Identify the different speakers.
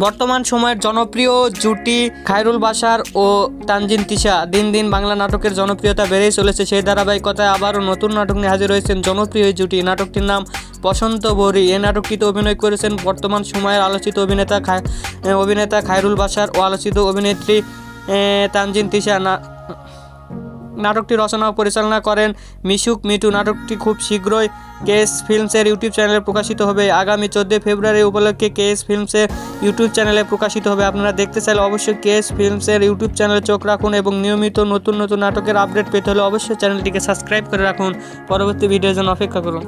Speaker 1: বর্তমান সময়ের জনপ্রিয় জুটি খায়রুল বাশার ও তানজিন তিশা দিন দিন বাংলা নাটকের জনপ্রিয়তা বেড়েই চলেছে। সেই ধারাবাহিকতায় আবারও নতুন নাটক নিয়ে হাজির হয়েছেন জনপ্রিয় এই জুটি। নাটকটির নাম বসন্ত বরী। এই নাটকটিতে অভিনয় করেছেন বর্তমান সময়ের আলোচিত অভিনেতা খায়রুল বাশার ও আলোচিত অভিনেত্রী তানজিন তিশা। নাটকটি রচনা ও পরিচালনা করেন মিশুক মিঠু। নাটকটি খুব শীঘ্রই কেএস ফিল্মসের ইউটিউব চ্যানেলে প্রকাশিত হবে। আগামী 14 ফেব্রুয়ারি উপলক্ষে কেএস ফিল্মসের ইউটিউব চ্যানেলে প্রকাশিত হবে। আপনারা দেখতে চাইলে অবশ্যই কেএস ফিল্মসের ইউটিউব চ্যানেলে চোখ রাখুন এবং নিয়মিত নতুন নতুন নাটকের আপডেট পেতে হলে অবশ্যই চ্যানেলটিকে সাবস্ক্রাইব করে রাখুন। পরবর্তী ভিডিওর জন্য অপেক্ষা করুন।